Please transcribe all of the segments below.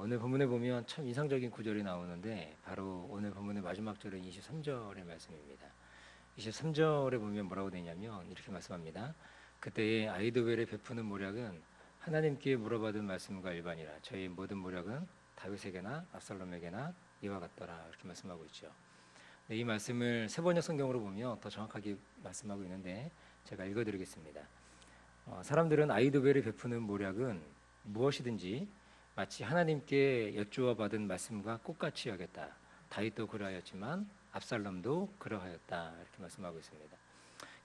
오늘 본문에 보면 참 인상적인 구절이 나오는데 바로 오늘 본문의 마지막 절은 23절의 말씀입니다. 23절에 보면 뭐라고 되냐면 이렇게 말씀합니다. 그때에 아이도벨의 베푸는 모략은 하나님께 물어받은 말씀과 일반이라. 저희 모든 모략은 다윗에게나 압살롬에게나 이와 같더라. 이렇게 말씀하고 있죠. 네, 이 말씀을 세번역 성경으로 보면 더 정확하게 말씀하고 있는데 제가 읽어드리겠습니다. 사람들은 아이도벨이 베푸는 모략은 무엇이든지 마치 하나님께 여쭈어 받은 말씀과 똑같이 여겼다. 다윗도 그러하였지만 압살롬도 그러하였다. 이렇게 말씀하고 있습니다.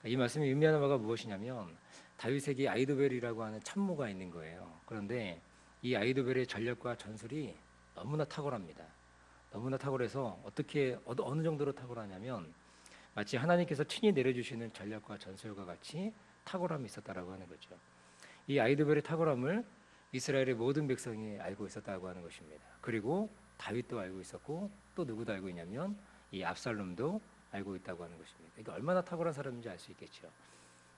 이 말씀이 의미하는 바가 무엇이냐면 다윗에게 아이도벨이라고 하는 참모가 있는 거예요. 그런데 이 아이도벨의 전력과 전술이 너무나 탁월합니다. 너무나 탁월해서 어느 정도로 탁월하냐면 마치 하나님께서 친히 내려주시는 전력과 전술과 같이 탁월함이 있었다라고 하는 거죠. 이 아이도벨의 탁월함을 이스라엘의 모든 백성이 알고 있었다고 하는 것입니다. 그리고 다윗도 알고 있었고 또 누구도 알고 있냐면 이 압살롬도 알고 있다고 하는 것입니다. 이게 얼마나 탁월한 사람인지 알 수 있겠죠.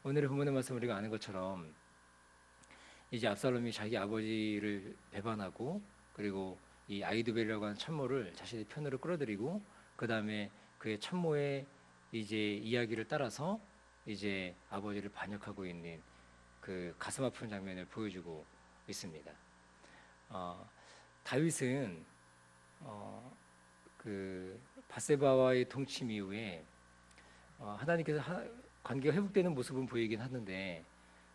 오늘의 본문의 말씀 우리가 아는 것처럼 이제 압살롬이 자기 아버지를 배반하고 그리고 이 아이도벨이라고 하는 참모를 자신의 편으로 끌어들이고 그 다음에 그의 참모의 이제 이야기를 따라서 이제 아버지를 반역하고 있는 그 가슴 아픈 장면을 보여주고 있습니다. 다윗은 그 밧세바와의 동침 이후에 하나님께서 관계가 회복되는 모습은 보이긴 하는데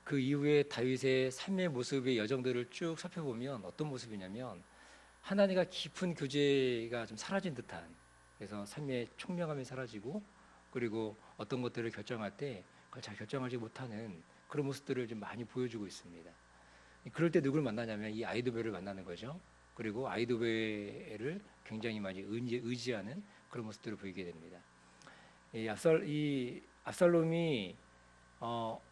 그 이후에 다윗의 삶의 모습의 여정들을 쭉 살펴보면 어떤 모습이냐면 하나님과 깊은 교제가 좀 사라진 듯한, 그래서 삶의 총명함이 사라지고 그리고 어떤 것들을 결정할 때 그걸 잘 결정하지 못하는 그런 모습들을 좀 많이 보여주고 있습니다. 그럴 때 누구를 만나냐면 이 아이도벨을 만나는 거죠. 그리고 아이도벨을 굉장히 많이 의지하는 그런 모습들을 보이게 됩니다. 이 압살롬이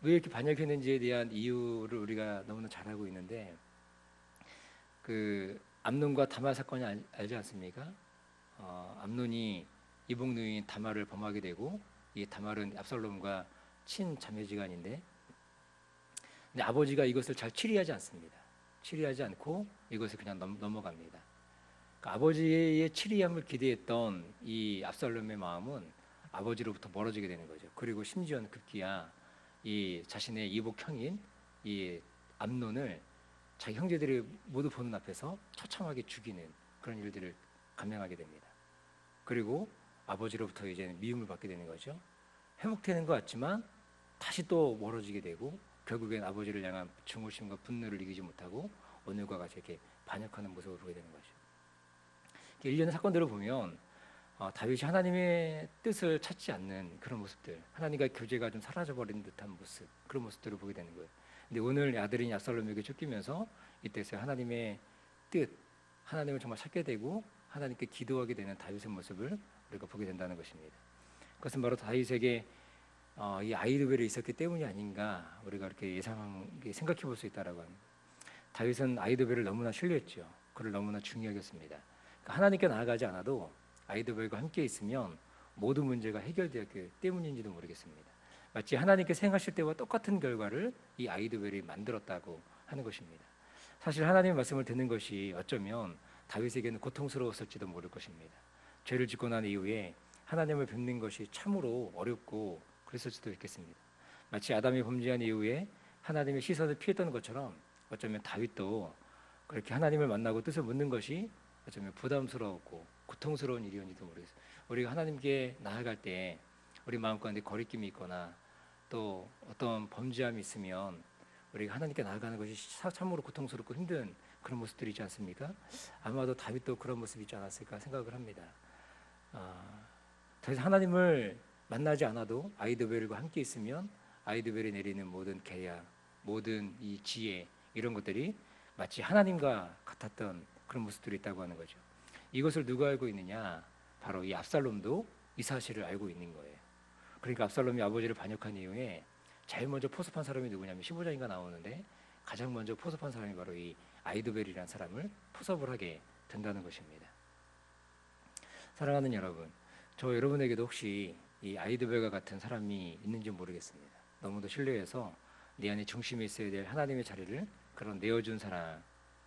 왜 이렇게 반역했는지에 대한 이유를 우리가 너무나 잘 알고 있는데 그 암논과 다말 사건이 알지 않습니까? 암논이 이복 누이인 다말을 범하게 되고 이 다말은 압살롬과 친자매지간인데 근데 아버지가 이것을 잘 치리하지 않습니다. 치리하지 않고 이것을 그냥 넘어갑니다. 그러니까 아버지의 치리함을 기대했던 이 압살롬의 마음은 아버지로부터 멀어지게 되는 거죠. 그리고 심지어는 급기야 이 자신의 이복 형인 이 암논을 자기 형제들이 모두 보는 앞에서 처참하게 죽이는 그런 일들을 감행하게 됩니다. 그리고 아버지로부터 이제 미움을 받게 되는 거죠. 회복되는 것 같지만 다시 또 멀어지게 되고 결국엔 아버지를 향한 증오심과 분노를 이기지 못하고 오늘과 같이 이렇게 반역하는 모습을 보게 되는 거죠. 일련의 사건들을 보면 다윗이 하나님의 뜻을 찾지 않는 그런 모습들, 하나님과 교제가 좀 사라져버린 듯한 모습, 그런 모습들을 보게 되는 거예요. 근데 오늘 아들인 압살롬에게 쫓기면서 이때서 하나님의 뜻, 하나님을 정말 찾게 되고 하나님께 기도하게 되는 다윗의 모습을 우리가 보게 된다는 것입니다. 그것은 바로 다윗에게 이 아이도벨이 있었기 때문이 아닌가 우리가 이렇게 생각해 볼 수 있다라고 합니다. 다윗은 아이도벨을 너무나 신뢰했죠. 그를 너무나 중요하게 여겼습니다. 그러니까 하나님께 나아가지 않아도 아이도벨과 함께 있으면 모든 문제가 해결되었기 때문인지도 모르겠습니다. 마치 하나님께서 행하실 때와 똑같은 결과를 이 아이도벨이 만들었다고 하는 것입니다. 사실 하나님의 말씀을 듣는 것이 어쩌면 다윗에게는 고통스러웠을지도 모를 것입니다. 죄를 짓고 난 이후에 하나님을 뵙는 것이 참으로 어렵고 그랬을 수도 있겠습니다. 마치 아담이 범죄한 이후에 하나님의 시선을 피했던 것처럼 어쩌면 다윗도 그렇게 하나님을 만나고 뜻을 묻는 것이 어쩌면 부담스러웠고 고통스러운 일이었는지도 모르겠어요. 우리가 하나님께 나아갈 때 우리 마음 가운데 거리낌이 있거나 또 어떤 범죄함이 있으면 우리가 하나님께 나아가는 것이 참으로 고통스럽고 힘든 그런 모습들이 있지 않습니까? 아마도 다윗도 그런 모습이 있지 않았을까 생각을 합니다. 더 이상 하나님을 만나지 않아도 아이도벨과 함께 있으면 아이도벨이 내리는 모든 계약, 모든 이 지혜 이런 것들이 마치 하나님과 같았던 그런 모습들이 있다고 하는 거죠. 이것을 누가 알고 있느냐? 바로 이 압살롬도 이 사실을 알고 있는 거예요. 그러니까 압살롬이 아버지를 반역한 이후에 제일 먼저 포섭한 사람이 누구냐면 15장인가 나오는데 가장 먼저 포섭한 사람이 바로 이 아이도벨이라는 사람을 포섭을 하게 된다는 것입니다. 사랑하는 여러분, 저 여러분에게도 혹시 이 아이도벨과 같은 사람이 있는지 모르겠습니다. 너무도 신뢰해서 내 안에 중심에 있어야 될 하나님의 자리를 그런 내어준 사람이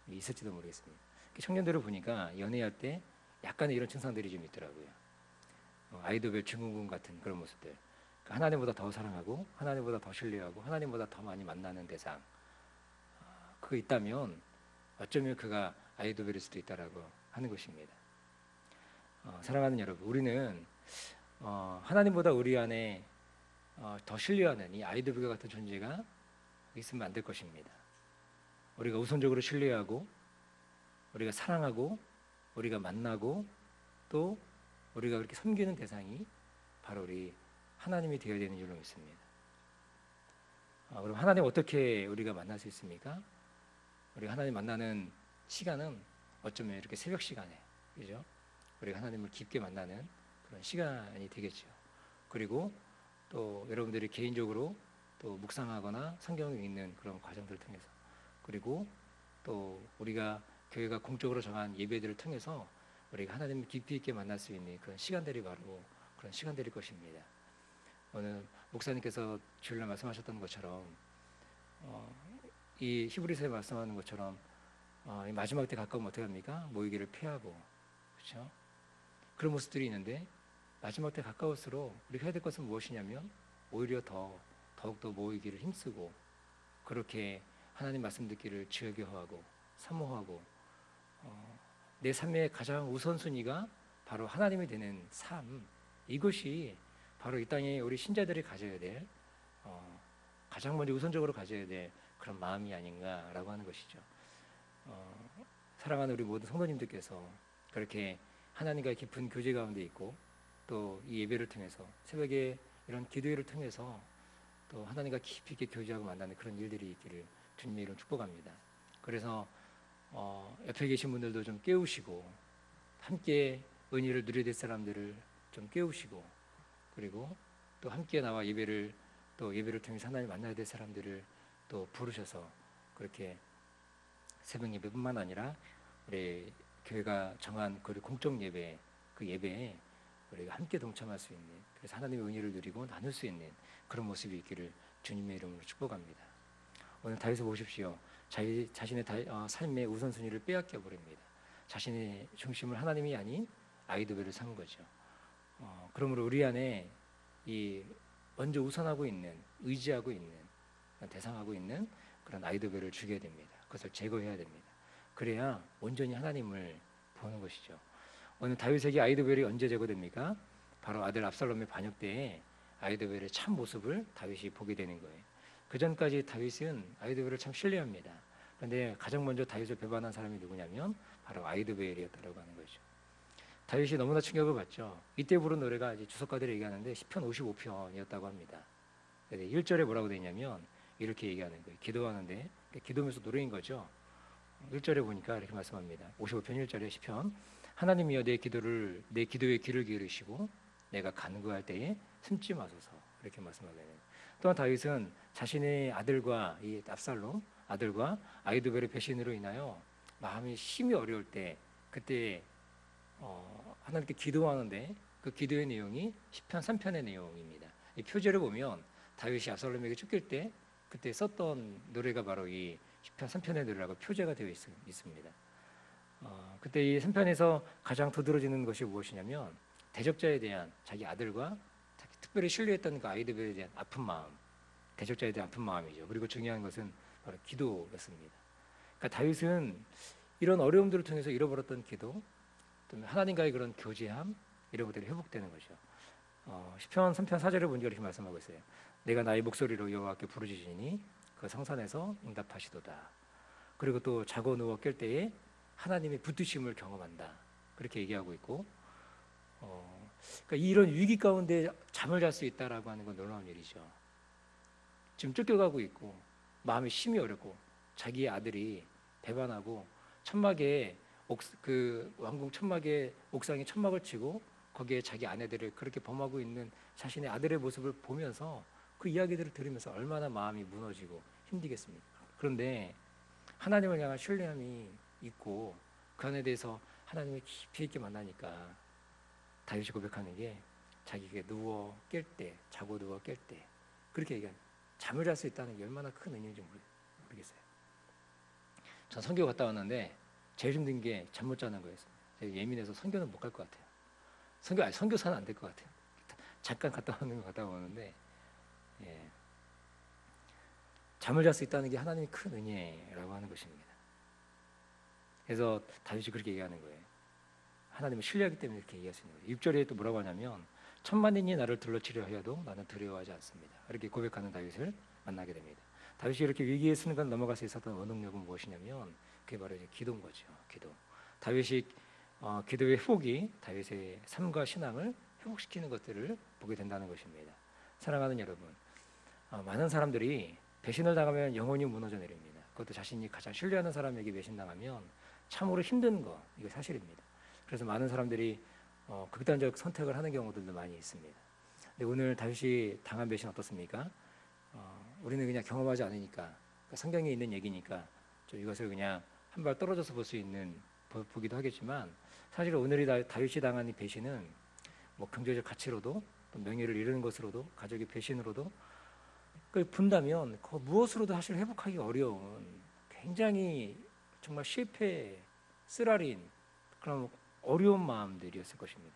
있을지도 모르겠습니다. 청년들을 보니까 연애할 때 약간의 이런 증상들이 좀 있더라고요. 아이도벨 증후군 같은 그런 모습들. 그러니까 하나님보다 더 사랑하고 하나님보다 더 신뢰하고 하나님보다 더 많이 만나는 대상. 그거 있다면 어쩌면 그가 아이도벨일 수도 있다라고 하는 것입니다. 사랑하는 여러분, 우리는 하나님보다 우리 안에 더 신뢰하는 이 아이도벨과 같은 존재가 있으면 안 될 것입니다. 우리가 우선적으로 신뢰하고 우리가 사랑하고 우리가 만나고 또 우리가 그렇게 섬기는 대상이 바로 우리 하나님이 되어야 되는 줄로 믿습니다. 그럼 하나님 어떻게 우리가 만날 수 있습니까? 우리가 하나님 만나는 시간은 어쩌면 이렇게 새벽 시간에, 그죠? 우리가 하나님을 깊게 만나는 그런 시간이 되겠죠. 그리고 또 여러분들이 개인적으로 또 묵상하거나 성경을 읽는 그런 과정들을 통해서, 그리고 또 우리가 교회가 공적으로 정한 예배들을 통해서 우리가 하나님을 깊이 있게 만날 수 있는 그런 시간들이 바로 그런 시간들일 것입니다. 오늘 목사님께서 주일날 말씀하셨던 것처럼 이 히브리서에 말씀하는 것처럼 이 마지막 때 가까우면 어떻게 합니까? 모이기를 피하고, 그렇죠? 그런 모습들이 있는데 마지막 때 가까울수록 우리가 해야 될 것은 무엇이냐면 오히려 더욱더 모이기를 힘쓰고 그렇게 하나님 말씀 듣기를 즐겨하고 사모하고 내 삶의 가장 우선순위가 바로 하나님이 되는 삶, 이것이 바로 이 땅에 우리 신자들이 가져야 될 가장 먼저 우선적으로 가져야 될 그런 마음이 아닌가라고 하는 것이죠. 사랑하는 우리 모든 성도님들께서 그렇게 하나님과의 깊은 교제 가운데 있고 또 이 예배를 통해서 새벽에 이런 기도회를 통해서 또 하나님과 깊이 있게 교제하고 만나는 그런 일들이 있기를 주님의 이름 축복합니다. 그래서 옆에 계신 분들도 좀 깨우시고 함께 은혜를 누려야 될 사람들을 좀 깨우시고 그리고 또 함께 나와 예배를 통해서 하나님 만나야 될 사람들을 또 부르셔서 그렇게 새벽 예배뿐만 아니라 우리 교회가 정한 그 공적 예배, 그 예배에 우리가 함께 동참할 수 있는, 그래서 하나님의 은혜를 누리고 나눌 수 있는 그런 모습이 있기를 주님의 이름으로 축복합니다. 오늘 다윗을 보십시오. 자신의 삶의 우선순위를 빼앗겨 버립니다. 자신의 중심을 하나님이 아닌 아이도벨을 삼은 거죠. 그러므로 우리 안에 이 먼저 우선하고 있는, 의지하고 있는, 대상하고 있는 그런 아이도벨을 죽여야 됩니다. 그것을 제거해야 됩니다. 그래야 온전히 하나님을 보는 것이죠. 오늘 다윗에게 아이도벨이 언제 제거됩니까? 바로 아들 압살롬의 반역 때에 아이도벨의 참 모습을 다윗이 보게 되는 거예요. 그 전까지 다윗은 아이도벨을 참 신뢰합니다. 그런데 가장 먼저 다윗을 배반한 사람이 누구냐면 바로 아이도벨이었다고 하는 거죠. 다윗이 너무나 충격을 받죠. 이때 부른 노래가 이제 주석가들이 얘기하는데 시편 55편이었다고 합니다. 1절에 뭐라고 되어 있냐면 이렇게 얘기하는 거예요. 기도하는데 기도하면서 노래인 거죠. 1절에 보니까 이렇게 말씀합니다. 55편 1절에 시편, 하나님이여 내 기도에 귀를 기울이시고 내가 간구할 때에 숨지 마소서, 이렇게 말씀하고 있는. 또한 다윗은 자신의 아들과 이 압살롬 아들과 아이도벨의 배신으로 인하여 마음이 심히 어려울 때 그때 하나님께 기도하는데 그 기도의 내용이 시편 3편의 내용입니다. 이 표제를 보면 다윗이 압살롬에게 쫓길 때 그때 썼던 노래가 바로 이 시편 3편의 노래라고 표제가 되어 있습니다. 그때 이 3편에서 가장 두드러지는 것이 무엇이냐면 대적자에 대한 자기 아들과 특별히 신뢰했던 그 아이도벨에 대한 아픈 마음, 대적자에 대한 아픈 마음이죠. 그리고 중요한 것은 바로 기도였습니다. 그러니까 다윗은 이런 어려움들을 통해서 잃어버렸던 기도, 또 하나님과의 그런 교제함, 이런 것들이 회복되는 거죠. 시편 3편 4절에 보니까 이렇게 말씀하고 있어요. 내가 나의 목소리로 여호와께 부르짖으니 그 성산에서 응답하시도다. 그리고 또 자고 누워 깰 때에 하나님의 붙드심을 경험한다. 그렇게 얘기하고 있고, 그러니까 이런 위기 가운데 잠을 잘 수 있다라고 하는 건 놀라운 일이죠. 지금 쫓겨가고 있고 마음이 심히 어렵고 자기의 아들이 배반하고 천막에 그 왕궁 천막에 옥상에 천막을 치고 거기에 자기 아내들을 그렇게 범하고 있는 자신의 아들의 모습을 보면서 그 이야기들을 들으면서 얼마나 마음이 무너지고 힘들겠습니까? 그런데 하나님을 향한 신뢰함이 있고 그 안에 대해서 하나님을 깊이 있게 만나니까 다윗이 고백하는 게 자기가 누워 깰 때, 자고 누워 깰 때 그렇게 얘기합니다. 잠을 잘 수 있다는 게 얼마나 큰 은혜인지 모르겠어요. 전 선교 갔다 왔는데 제일 힘든 게 잠 못 자는 거였습니다. 제가 예민해서 선교는 못 갈 것 같아요. 선교사는 안 될 것 같아요. 잠깐 갔다 오는 거 갔다 오는데, 예. 잠을 잘 수 있다는 게 하나님의 큰 은혜라고 하는 것입니다. 그래서 다윗이 그렇게 얘기하는 거예요. 하나님을 신뢰하기 때문에 이렇게 얘기할 수 있는 거예요. 6절에 또 뭐라고 하냐면 천만인이 나를 둘러치려 하여도 나는 두려워하지 않습니다. 이렇게 고백하는 다윗을 만나게 됩니다. 다윗이 이렇게 위기의 순간 넘어갈 수 있었던 원동력은 무엇이냐면 그게 바로 이제 기도인 거죠. 기도. 다윗이 기도의 회복이 다윗의 삶과 신앙을 회복시키는 것들을 보게 된다는 것입니다. 사랑하는 여러분, 많은 사람들이 배신을 당하면 영혼이 무너져 내립니다. 그것도 자신이 가장 신뢰하는 사람에게 배신당하면 참으로 힘든 거, 이거 사실입니다. 그래서 많은 사람들이 극단적 선택을 하는 경우들도 많이 있습니다. 근데 오늘 다윗이 당한 배신 어떻습니까? 우리는 그냥 경험하지 않으니까, 그러니까 성경에 있는 얘기니까 좀 이것을 그냥 한 발 떨어져서 볼 수 있는 보기도 하겠지만, 사실 오늘이 다윗이 당한 이 배신은 뭐 경제적 가치로도 또 명예를 잃는 것으로도 가족의 배신으로도 그걸 본다면 그 무엇으로도 사실 회복하기 어려운 굉장히 정말 실패, 쓰라린 그런 어려운 마음들이었을 것입니다.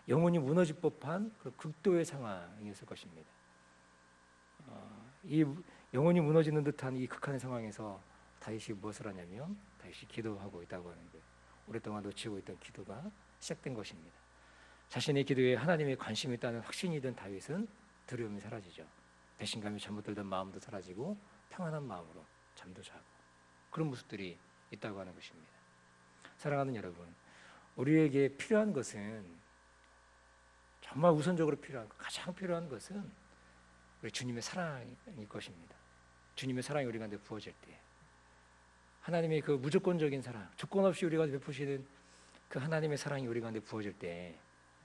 영혼이 무너질 법한 그런 극도의 상황이었을 것입니다. 이 영혼이 무너지는 듯한 이 극한의 상황에서 다윗이 무엇을 하냐면 다윗이 기도하고 있다고 하는 거예요. 오랫동안 놓치고 있던 기도가 시작된 것입니다. 자신의 기도에 하나님의 관심이 있다는 확신이 든 다윗은 두려움이 사라지죠. 배신감이 잘못 들던 마음도 사라지고 평안한 마음으로 잠도 자고 그런 모습들이 있다고 하는 것입니다. 사랑하는 여러분, 우리에게 필요한 것은 정말 우선적으로 필요한 가장 필요한 것은 우리 주님의 사랑일 것입니다. 주님의 사랑이 우리 가운데 부어질 때 하나님의 그 무조건적인 사랑, 조건 없이 우리가 베푸시는 그 하나님의 사랑이 우리 가운데 부어질 때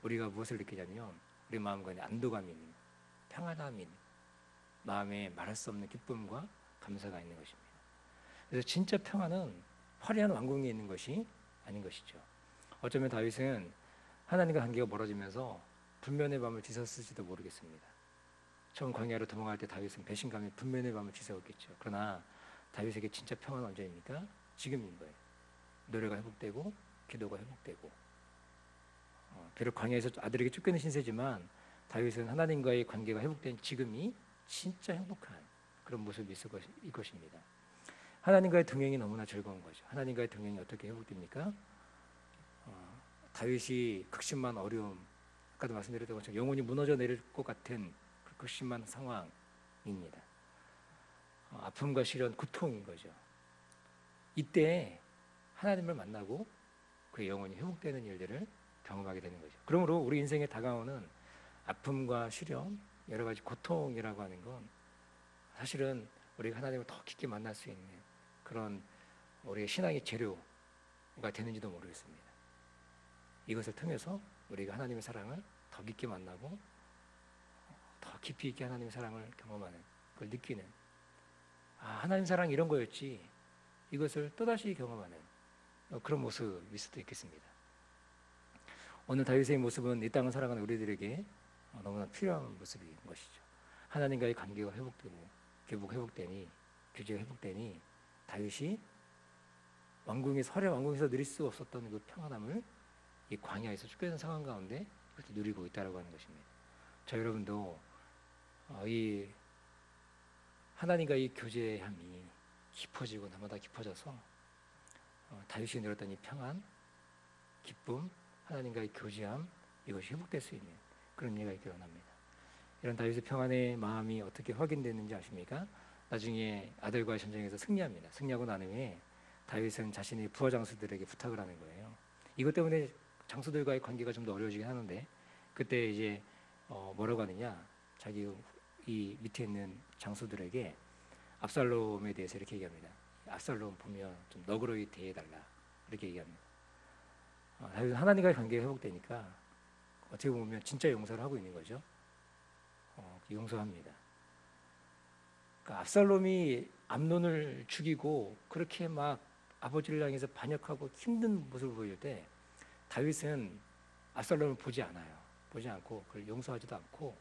우리가 무엇을 느끼냐면 우리 마음 가운데 안도감이 있는, 평안함이 있는, 마음에 말할 수 없는 기쁨과 감사가 있는 것입니다. 그래서 진짜 평안은 화려한 왕궁에 있는 것이 아닌 것이죠. 어쩌면 다윗은 하나님과 관계가 멀어지면서 분면의 밤을 지새웠을지도 모르겠습니다. 처음 광야로 도망갈 때 다윗은 배신감에 분면의 밤을 지새웠겠죠. 그러나 다윗에게 진짜 평안은 언제입니까? 지금인 거예요. 노래가 회복되고 기도가 회복되고 비록 광야에서 아들에게 쫓겨낸 신세지만 다윗은 하나님과의 관계가 회복된 지금이 진짜 행복한 그런 모습이 있을 것입니다. 하나님과의 동행이 너무나 즐거운 거죠. 하나님과의 동행이 어떻게 회복됩니까? 다윗이 극심한 어려움, 아까도 말씀드렸던 것처럼 영혼이 무너져 내릴 것 같은 그 극심한 상황입니다. 아픔과 시련, 고통인 거죠. 이때 하나님을 만나고 그의 영혼이 회복되는 일들을 경험하게 되는 거죠. 그러므로 우리 인생에 다가오는 아픔과 시련, 여러 가지 고통이라고 하는 건 사실은 우리가 하나님을 더 깊게 만날 수 있는 그런 우리의 신앙의 재료가 되는지도 모르겠습니다. 이것을 통해서 우리가 하나님의 사랑을 더 깊게 만나고 더 깊이 있게 하나님의 사랑을 경험하는, 그걸 느끼는, 하나님 사랑이 이런 거였지, 이것을 또다시 경험하는 그런 모습일 수도 있겠습니다. 오늘 다윗의 모습은 이 땅을 살아가는 우리들에게 너무나 필요한 모습인 것이죠. 하나님과의 관계가 회복되고 결국 회복되니, 교제가 회복되니 다윗이 화려한 왕궁에서 누릴 수 없었던 그 평안함을 이 광야에서 쫓겨난 상황 가운데 그렇게 누리고 있다고 하는 것입니다. 저 여러분도 이 하나님과의 교제함이 깊어지고 나마다 깊어져서 다윗이 누렸던 이 평안, 기쁨, 하나님과의 교제함, 이것이 회복될 수 있는 그런 예가 있기를 원합니다. 이런 다윗의 평안의 마음이 어떻게 확인됐는지 아십니까? 나중에 아들과의 전쟁에서 승리합니다. 승리하고 난 후에 다윗은 자신의 부하 장수들에게 부탁을 하는 거예요. 이것 때문에 장수들과의 관계가 좀 더 어려워지긴 하는데, 그때 이제 뭐라고 하느냐, 자기 이 밑에 있는 장수들에게 압살롬에 대해서 이렇게 얘기합니다. 압살롬 보면 좀 너그러이 대해달라, 이렇게 얘기합니다. 하나님과의 관계가 회복되니까 어떻게 보면 진짜 용서를 하고 있는 거죠. 용서합니다. 그러니까 압살롬이 암논을 죽이고 그렇게 막 아버지를 향해서 반역하고 힘든 모습을 보일 때 다윗은 압살롬을 보지 않아요. 보지 않고 그걸 용서하지도 않고,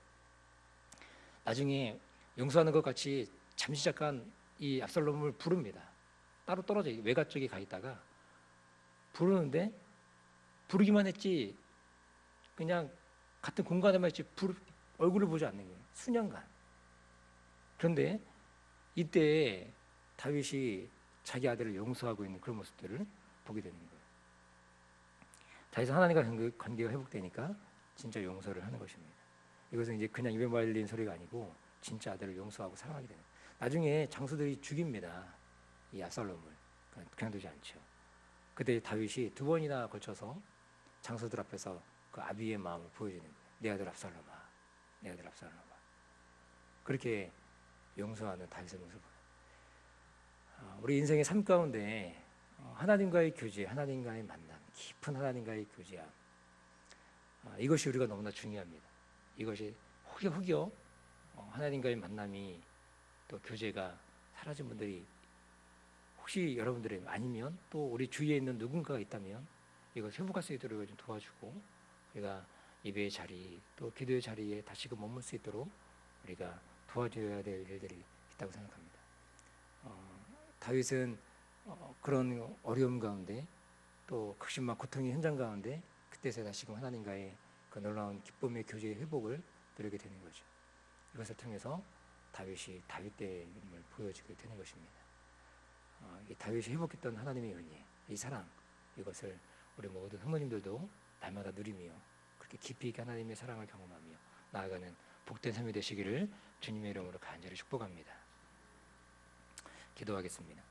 나중에 용서하는 것 같이 잠시 잠깐 이 압살롬을 부릅니다. 따로 떨어져 외가 쪽에 가 있다가 부르는데 부르기만 했지 그냥 같은 공간에만 있지 얼굴을 보지 않는 거예요. 수년간. 그런데 이때 다윗이 자기 아들을 용서하고 있는 그런 모습들을 보게 되는 거예요. 다윗은 하나님과 관계가 회복되니까 진짜 용서를 하는 것입니다. 이것은 이제 그냥 입에 말린 소리가 아니고 진짜 아들을 용서하고 사랑하게 되는 거예요. 나중에 장수들이 죽입니다. 이 압살롬을. 그냥 두지 않죠. 그때 다윗이 2번이나 걸쳐서 장수들 앞에서 그 아비의 마음을 보여주는 거예요. 내 아들 압살롬아, 내 아들 압살롬아. 그렇게 용서하는 다윗의 모습을. 우리 인생의 삶 가운데 하나님과의 교제, 하나님과의 만남, 깊은 하나님과의 교제함, 이것이 우리가 너무나 중요합니다. 이것이 혹여 하나님과의 만남이 또 교제가 사라진 분들이 혹시 여러분들이 아니면 또 우리 주위에 있는 누군가가 있다면 이걸 회복할 수 있도록 좀 도와주고 우리가 예배의 자리 또 기도의 자리에 다시금 머물 수 있도록 우리가 도와줘야 될 일들이 있다고 생각합니다. 다윗은 그런 어려움 가운데 또 극심한 고통의 현장 가운데 그때서 다시금 하나님과의 그 놀라운 기쁨의 교제의 회복을 누리게 되는 거죠. 이것을 통해서 다윗이 다윗됨을 보여주게 되는 것입니다. 이 다윗이 회복했던 하나님의 은혜, 이 사랑, 이것을 우리 모든 성도님들도 날마다 누리며 그렇게 깊이 있게 하나님의 사랑을 경험하며 나아가는 복된 삶이 되시기를 주님의 이름으로 간절히 축복합니다. 기도하겠습니다.